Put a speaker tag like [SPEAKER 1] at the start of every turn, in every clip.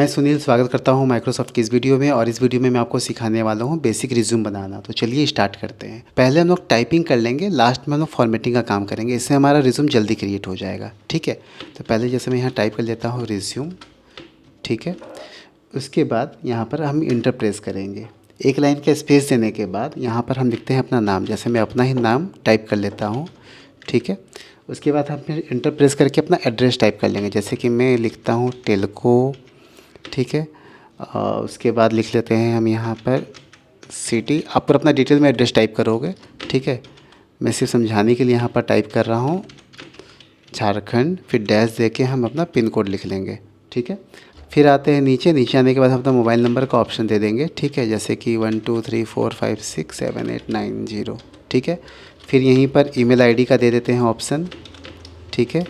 [SPEAKER 1] मैं सुनील स्वागत करता हूं माइक्रोसॉफ्ट की इस वीडियो में। और इस वीडियो में मैं आपको सिखाने वाला हूं बेसिक रिज्यूम बनाना। तो चलिए स्टार्ट करते हैं। पहले हम लोग टाइपिंग कर लेंगे, लास्ट में हम लोग फॉर्मेटिंग का काम करेंगे। इससे हमारा रिज्यूम जल्दी क्रिएट हो जाएगा। ठीक है, तो पहले जैसे मैं यहाँ टाइप कर लेता हूँ रिज्यूम। ठीक है, उसके बाद यहाँ पर हम इंटर प्रेस करेंगे। एक लाइन का स्पेस देने के बाद यहाँ पर हम लिखते हैं अपना नाम। जैसे मैं अपना ही नाम टाइप कर लेता हूँ। ठीक है, उसके बाद हम फिर इंटर प्रेस करके अपना एड्रेस टाइप कर लेंगे। जैसे कि मैं लिखता हूँ टेलको। ठीक है, उसके बाद लिख लेते हैं हम यहाँ पर सिटी। आप पर अपना डिटेल में एड्रेस टाइप करोगे। ठीक है, मैं सिर्फ समझाने के लिए यहाँ पर टाइप कर रहा हूँ झारखंड, फिर डैश दे के हम अपना पिन कोड लिख लेंगे। ठीक है, फिर आते हैं नीचे। नीचे आने के बाद हम अपना मोबाइल नंबर का ऑप्शन दे देंगे। ठीक है, जैसे कि 1234567890। ठीक है, फिर यहीं पर ईमेल आईडी का दे देते हैं ऑप्शन। ठीक है,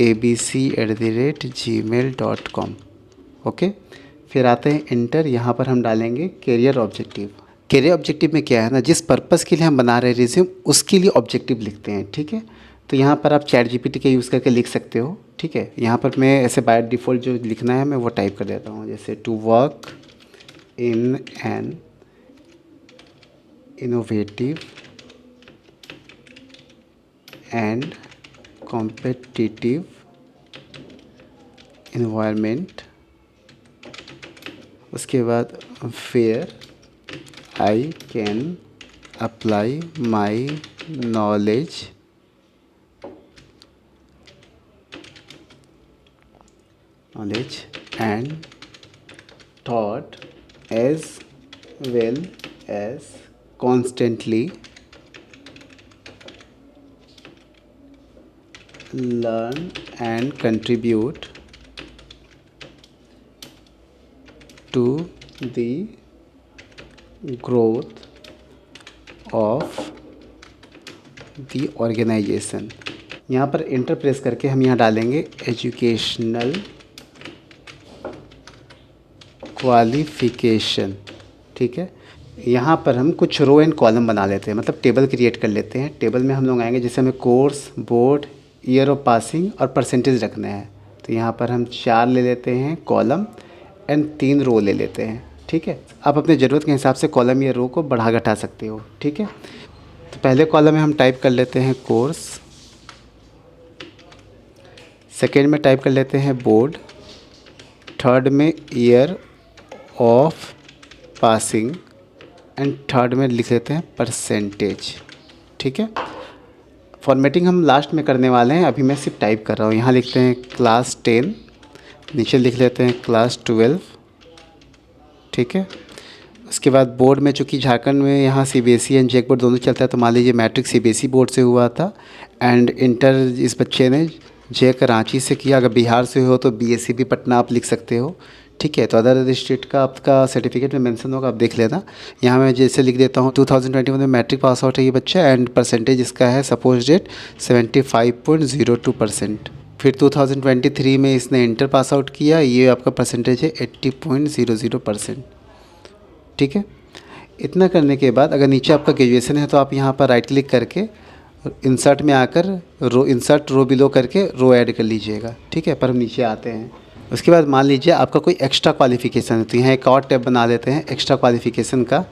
[SPEAKER 1] abc@gmail.com। ओके, फिर आते हैं इंटर। यहाँ पर हम डालेंगे करियर ऑब्जेक्टिव। करियर ऑब्जेक्टिव में क्या है ना, जिस पर्पस के लिए हम बना रहे हैं रिज्यूम, उसके लिए ऑब्जेक्टिव लिखते हैं। ठीक है, तो यहाँ पर आप चैट जीपीटी का यूज़ करके लिख सकते हो। ठीक है, यहाँ पर मैं ऐसे बाय डिफ़ॉल्ट जो लिखना है मैं वो टाइप कर देता हूँ। जैसे to work in an innovative and competitive environment. उसके बाद where I can apply my knowledge and thought as well as constantly learn and contribute to the growth of the organization। यहाँ पर इंटर प्रेस करके हम यहाँ डालेंगे educational qualification. ठीक है, यहाँ पर हम कुछ रो एंड कॉलम बना लेते हैं, मतलब टेबल क्रिएट कर लेते हैं। टेबल में हम लोग आएंगे, जैसे हमें course, board, year of passing और परसेंटेज रखना है। तो यहाँ पर हम 4 ले लेते हैं कॉलम एंड 3 रो ले लेते हैं। ठीक है, आप अपने ज़रूरत के हिसाब से कॉलम या रो को बढ़ा घटा सकते हो। ठीक है, तो पहले कॉलम में हम टाइप कर लेते हैं कोर्स, सेकेंड में टाइप कर लेते हैं बोर्ड, थर्ड में year of passing and third में लिख लेते हैं परसेंटेज। ठीक है, फॉर्मेटिंग हम लास्ट में करने वाले हैं, अभी मैं सिर्फ टाइप कर रहा हूँ। यहाँ लिखते हैं क्लास 10, नीचे लिख लेते हैं क्लास 12। ठीक है, उसके बाद बोर्ड में, चूँकि झारखंड में यहाँ सीबीएसई एंड जेक बोर्ड दोनों चलता है, तो मान लीजिए मैट्रिक सीबीएसई बोर्ड से हुआ था एंड इंटर इस बच्चे ने जेक रांची से किया। अगर बिहार से हो तो बीएससी भी पटना आप लिख सकते हो। ठीक है, तो अदर स्टेट का आपका सर्टिफिकेट में मेंशन होगा, आप देख लेना। यहाँ मैं जैसे लिख देता हूँ 2021 में मैट्रिक पास आउट है ये बच्चा एंड परसेंटेज इसका है सपोज डेट 75.02%। फिर 2023 में इसने इंटर पास आउट किया, ये आपका परसेंटेज है 80.00%। ठीक है, इतना करने के बाद अगर नीचे आपका ग्रेजुएशन है तो आप यहाँ पर राइट क्लिक करके इंसर्ट में आकर रो, इंसर्ट रो बिलो करके रो ऐड कर लीजिएगा। ठीक है, पर हम नीचे आते हैं। उसके बाद मान लीजिए आपका कोई एक्स्ट्रा क्वालिफ़िकेशन है, तो यहाँ एक और टैब बना लेते हैं एक्स्ट्रा क्वालिफ़िकेशन का।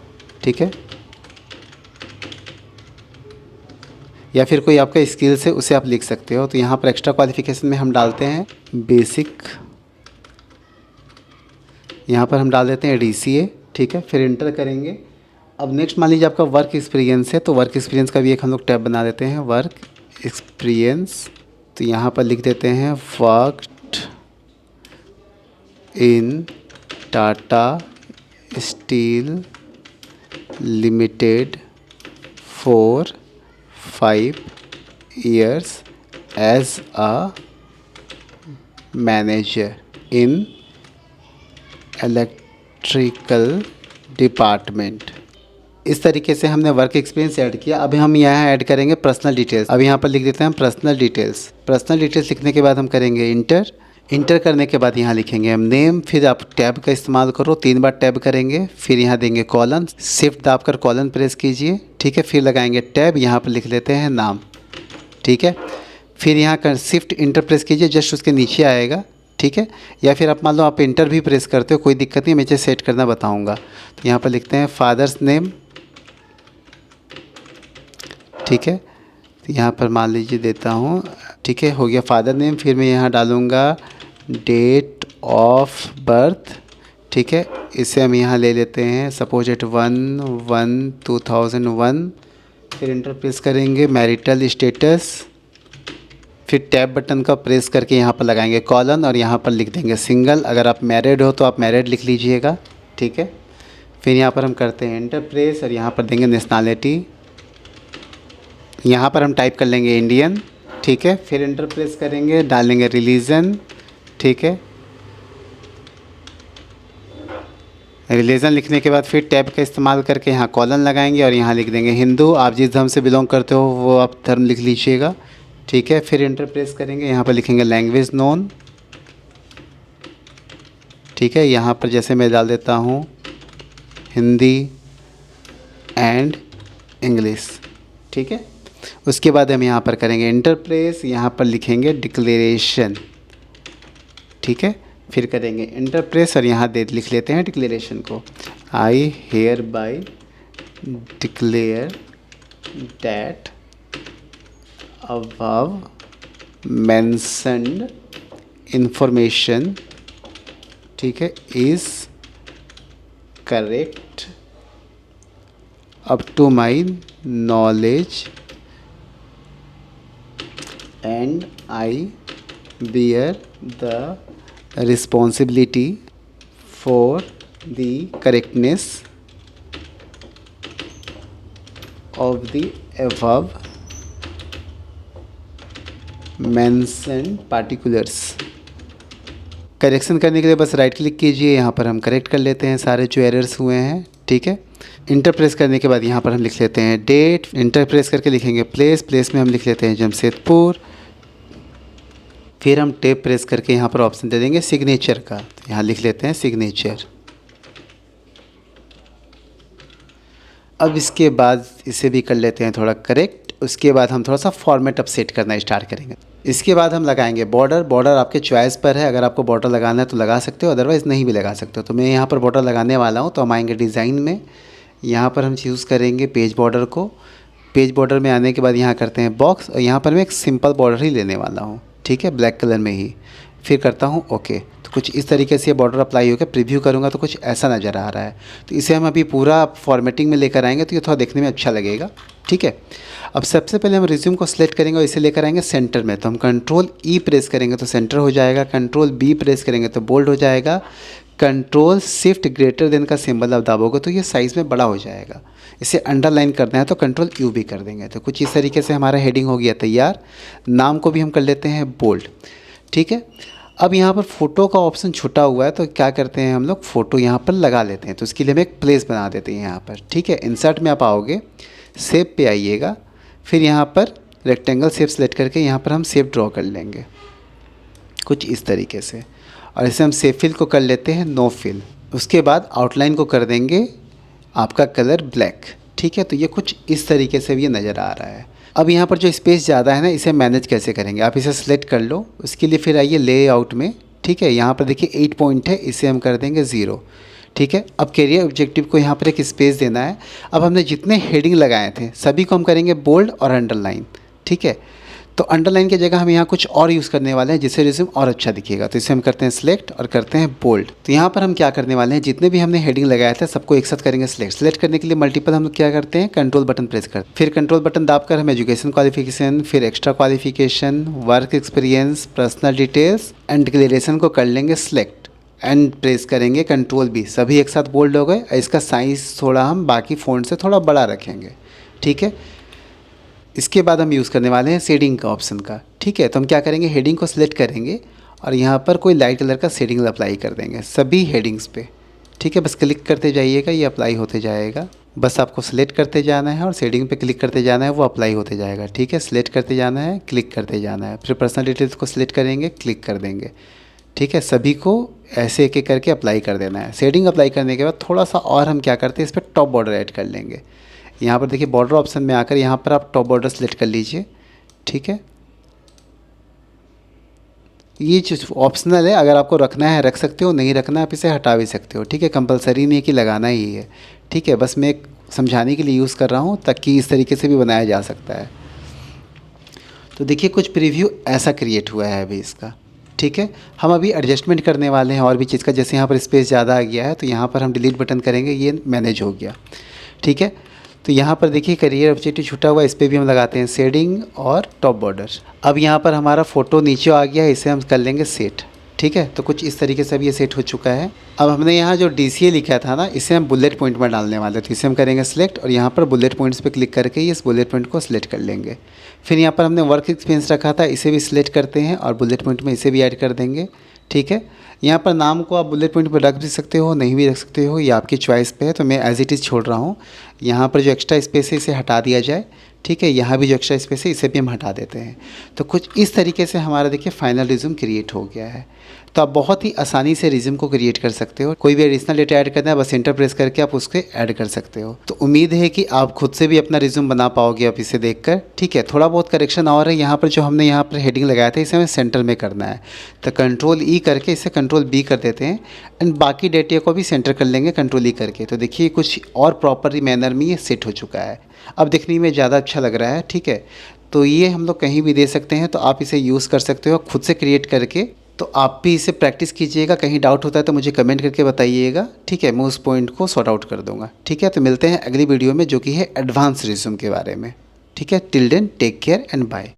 [SPEAKER 1] ठीक है, या फिर कोई आपका स्किल्स है उसे आप लिख सकते हो। तो यहाँ पर एक्स्ट्रा क्वालिफ़िकेशन में हम डालते हैं बेसिक, यहाँ पर हम डाल देते हैं DCA। ठीक है, फिर इंटर करेंगे। अब नेक्स्ट मान लीजिए आपका वर्क एक्सपीरियंस है, तो वर्क एक्सपीरियंस का भी एक हम लोग टैब बना देते हैं वर्क एक्सपीरियंस। तो यहाँ पर लिख देते हैं worked in Tata Steel Limited for 5 years as a manager in electrical department. इस तरीके से हमने वर्क एक्सपीरियंस ऐड किया। अभी हम यहाँ ऐड करेंगे पर्सनल डिटेल्स। अब यहाँ पर लिख देते हैं पर्सनल डिटेल्स। पर्सनल डिटेल्स लिखने के बाद हम करेंगे इंटर। इंटर करने के बाद यहाँ लिखेंगे हम नेम, फिर आप टैब का इस्तेमाल करो, 3 बार टैब करेंगे, फिर यहाँ देंगे कॉलन, शिफ्ट दाबकर कॉलन प्रेस कीजिए। ठीक है, फिर लगाएंगे टैब, यहाँ पर लिख लेते हैं नाम। ठीक है, फिर यहाँ कर शिफ्ट इंटर प्रेस कीजिए, जस्ट उसके नीचे आएगा ठीक है। या फिर आप मान लो आप इंटर भी प्रेस करते हो, कोई दिक्कत नहीं, मैं इसे सेट करना बताऊंगा। तो यहाँ पर लिखते हैं फादर्स नेम, ठीक है। तो यहाँ पर मान लीजिए देता हूँ, ठीक है, हो गया फादर नेम। फिर मैं यहाँ डालूँगा डेट ऑफ बर्थ, ठीक है। इसे हम यहाँ ले लेते हैं सपोज एट 1/1/2001। फिर इंटर प्रेस करेंगे, मैरिटल स्टेटस, फिर टैब बटन का प्रेस करके यहाँ पर लगाएंगे कॉलन और यहाँ पर लिख देंगे सिंगल। अगर आप मैरिड हो तो आप मैरिड लिख लीजिएगा, ठीक है। फिर यहाँ पर हम करते हैं इंटर प्रेस और यहाँ पर देंगे नेशनैलिटी, यहाँ पर हम टाइप कर लेंगे इंडियन, ठीक है। फिर इंटर प्रेस करेंगे, डालेंगे रिलीजन, ठीक है। रिलीजन लिखने के बाद फिर टैब का इस्तेमाल करके यहाँ कॉलन लगाएंगे और यहाँ लिख देंगे हिंदू। आप जिस धर्म से बिलोंग करते हो वो आप धर्म लिख लीजिएगा, ठीक है। फिर इंटर प्रेस करेंगे, यहाँ पर लिखेंगे लैंग्वेज नोन, ठीक है। यहाँ पर जैसे मैं डाल देता हूँ हिंदी एंड इंग्लिश, ठीक है। उसके बाद हम यहाँ पर करेंगे इंटर प्रेस, यहाँ पर लिखेंगे डिक्लेरेशन, ठीक है। फिर करेंगे इंटर प्रेस और यहाँ दे लिख लेते हैं डिक्लेरेशन को, I hereby declare that above mentioned information, ठीक है, is correct up to my knowledge and I bear the responsibility for the correctness of the above mention particulars. Correction करने के लिए बस राइट क्लिक कीजिए, यहाँ पर हम करेक्ट कर लेते हैं सारे जो एरर्स हुए हैं, ठीक है। इंटर प्रेस करने के बाद यहाँ पर हम लिख लेते हैं डेट, इंटर प्रेस करके लिखेंगे प्लेस, प्लेस में हम लिख लेते हैं जमशेदपुर। फिर हम टेप प्रेस करके यहाँ पर ऑप्शन दे देंगे सिग्नेचर का, तो यहाँ लिख लेते हैं सिग्नेचर। अब इसके बाद इसे भी कर लेते हैं थोड़ा करेक्ट। उसके बाद हम थोड़ा सा फॉर्मेट अब सेट करना स्टार्ट करेंगे। इसके बाद हम लगाएंगे बॉर्डर। बॉर्डर आपके चॉइस पर है, अगर आपको बॉर्डर लगाना है तो लगा सकते हो, अदरवाइज़ नहीं भी लगा सकते हो। तो मैं यहाँ पर बॉर्डर लगाने वाला हूँ। तो हम आएंगे डिज़ाइन में, यहाँ पर हम चूज़ करेंगे पेज बॉर्डर को। पेज बॉर्डर में आने के बाद यहाँ करते हैं बॉक्स और यहाँ पर मैं एक सिंपल बॉर्डर ही लेने वाला हूँ, ठीक है, ब्लैक कलर में ही। फिर करता हूँ ओके। तो कुछ इस तरीके से ये बॉर्डर अप्लाई होकर प्रीव्यू करूँगा तो कुछ ऐसा नज़र आ रहा है। तो इसे हम अभी पूरा फॉर्मेटिंग में लेकर आएंगे तो ये थोड़ा देखने में अच्छा लगेगा, ठीक है। अब सबसे पहले हम रिज्यूम को सिलेक्ट करेंगे और इसे लेकर आएंगे सेंटर में। तो हम कंट्रोल ई प्रेस करेंगे तो सेंटर हो जाएगा, कंट्रोल बी प्रेस करेंगे तो बोल्ड हो जाएगा, कंट्रोल शिफ्ट ग्रेटर देन का सिंबल आप दाबोगे तो ये साइज़ में बड़ा हो जाएगा। इसे अंडरलाइन करना है तो कंट्रोल यू भी कर देंगे। तो कुछ इस तरीके से हमारा हेडिंग हो गया तैयार। नाम को भी हम कर लेते हैं बोल्ड, ठीक है। अब यहाँ पर फ़ोटो का ऑप्शन छुटा हुआ है तो क्या करते हैं हम लोग फ़ोटो यहाँ पर लगा लेते हैं। तो उसके लिए हम एक प्लेस बना देते हैं यहाँ पर, ठीक है। इंसर्ट में आप आओगे, शेप पे आइएगा, फिर यहाँ पर रेक्टेंगल शेप सेलेक्ट करके यहाँ पर हम शेप ड्रॉ कर लेंगे कुछ इस तरीके से। और इसे हम शेप फिल को कर लेते हैं नो फिल। उसके बाद आउटलाइन को कर देंगे आपका कलर ब्लैक, ठीक है। तो ये कुछ इस तरीके से भी ये नज़र आ रहा है। अब यहाँ पर जो स्पेस ज़्यादा है ना, इसे मैनेज कैसे करेंगे, आप इसे सेलेक्ट कर लो। उसके लिए फिर आइए लेआउट में, ठीक है। यहाँ पर देखिए 8 पॉइंट है, इसे हम कर देंगे 0, ठीक है। अब कैरियर ऑब्जेक्टिव को यहाँ पर एक स्पेस देना है। अब हमने जितने हेडिंग लगाए थे सभी को हम करेंगे बोल्ड और अंडरलाइन, ठीक है। तो अंडरलाइन की जगह हम यहाँ कुछ और यूज़ करने वाले हैं जिससे रिज्यूम और अच्छा दिखेगा। तो इसे हम करते हैं सिलेक्ट और करते हैं बोल्ड। तो यहाँ पर हम क्या करने वाले हैं, जितने भी हमने हेडिंग लगाया था सबको एक साथ करेंगे सिलेक्ट। सिलेक्ट करने के लिए मल्टीपल हम क्या करते हैं, कंट्रोल बटन प्रेस करते हैं। फिर कंट्रोल बटन दाबकर हम एजुकेशन क्वालिफिकेशन, फिर extra qualification, work experience, personal details and declaration को कर लेंगे सिलेक्ट एंड प्रेस करेंगे कंट्रोल बी। सभी एक साथ बोल्ड हो गए। इसका साइज़ थोड़ा हम बाकी फ़ॉन्ट से थोड़ा बड़ा रखेंगे, ठीक है। इसके बाद हम यूज़ करने वाले हैं शेडिंग का ऑप्शन का, ठीक है। तो हम क्या करेंगे, हेडिंग को सिलेक्ट करेंगे और यहाँ पर कोई लाइट कलर का शेडिंग अप्लाई कर देंगे सभी हेडिंग्स पे, ठीक है। बस क्लिक करते जाइएगा, ये अप्लाई होते जाएगा। बस आपको सिलेक्ट करते जाना है और शेडिंग पे क्लिक करते जाना है, वो अप्लाई होते जाएगा, ठीक है। सिलेक्ट करते जाना है, क्लिक करते जाना है। फिर पर्सनल डिटेल्स को सिलेक्ट करेंगे, क्लिक कर देंगे, ठीक है। सभी को ऐसे एक एक करके अप्लाई कर देना है। शेडिंग अप्लाई करने के बाद थोड़ा सा और हम क्या करते हैं, इस पर टॉप बॉर्डर ऐड कर लेंगे। यहाँ पर देखिए बॉर्डर ऑप्शन में आकर यहाँ पर आप टॉप बॉर्डर सेलेक्ट कर लीजिए, ठीक है। ये चीज़ ऑप्शनल है, अगर आपको रखना है रख सकते हो, नहीं रखना है आप इसे हटा भी सकते हो, ठीक है। कंपलसरी नहीं है कि लगाना ही है, ठीक है। बस मैं एक समझाने के लिए यूज़ कर रहा हूँ ताकि इस तरीके से भी बनाया जा सकता है। तो देखिए कुछ प्रीव्यू ऐसा क्रिएट हुआ है अभी इसका, ठीक है। हम अभी एडजस्टमेंट करने वाले हैं और भी चीज़ का, जैसे यहाँ पर स्पेस ज़्यादा आ गया है तो यहाँ पर हम डिलीट बटन करेंगे, ये मैनेज हो गया, ठीक है। तो यहाँ पर देखिए करियर ऑब्जेक्टिव छुटा हुआ, इस पर भी हम लगाते हैं शेडिंग और टॉप बॉर्डर। अब यहाँ पर हमारा फ़ोटो नीचे आ गया है, इसे हम कर लेंगे सेट, ठीक है। तो कुछ इस तरीके से अब ये सेट हो चुका है। अब हमने यहाँ जो DCA लिखा था ना, इसे हम बुलेट पॉइंट में डालने वाले थे, इसे हम करेंगे सिलेक्ट और यहाँ पर बुलेट पॉइंट्स पे क्लिक करके इस बुलेट पॉइंट को सिलेक्ट कर लेंगे। फिर यहाँ पर हमने वर्क एक्सपीरियंस रखा था, इसे भी सिलेक्ट करते हैं और बुलेट पॉइंट में इसे भी ऐड कर देंगे, ठीक है। यहाँ पर नाम को आप बुलेट पॉइंट पर रख भी सकते हो, नहीं भी रख सकते हो, ये आपकी चॉइस पे है। तो मैं एज इट इज़ छोड़ रहा हूँ। यहाँ पर जो एक्स्ट्रा स्पेस है इसे हटा दिया जाए, ठीक है। यहाँ भी जो एक्स्ट्रा स्पेस है इसे भी हम हटा देते हैं। तो कुछ इस तरीके से हमारा देखिए फाइनल रिज्यूम क्रिएट हो गया है। तो आप बहुत ही आसानी से रिज्यूम को क्रिएट कर सकते हो। कोई भी एडिशनल डेटा ऐड करना है बस एंटर प्रेस करके आप उसके ऐड कर सकते हो। तो उम्मीद है कि आप खुद से भी अपना रिज्यूम बना पाओगे अब इसे देखकर, ठीक है। थोड़ा बहुत करेक्शन और है, यहाँ पर जो हमने यहाँ पर हेडिंग लगाया था इसे हमें सेंटर में करना है, तो Ctrl+E करके इसे Ctrl+B कर देते हैं एंड बाकी डेटा को भी सेंटर कर लेंगे Ctrl+E करके। तो देखिए कुछ और प्रॉपर मैनर में ये सेट हो चुका है, अब दिखने में ज़्यादा अच्छा लग रहा है, ठीक है। तो ये हम लोग कहीं भी दे सकते हैं, तो आप इसे यूज़ कर सकते हो खुद से क्रिएट करके। तो आप भी इसे प्रैक्टिस कीजिएगा, कहीं डाउट होता है तो मुझे कमेंट करके बताइएगा, ठीक है। मैं उस पॉइंट को सॉर्ट आउट कर दूंगा, ठीक है। तो मिलते हैं अगली वीडियो में जो कि है एडवांस रिज्यूम के बारे में, ठीक है। Till then take care and bye.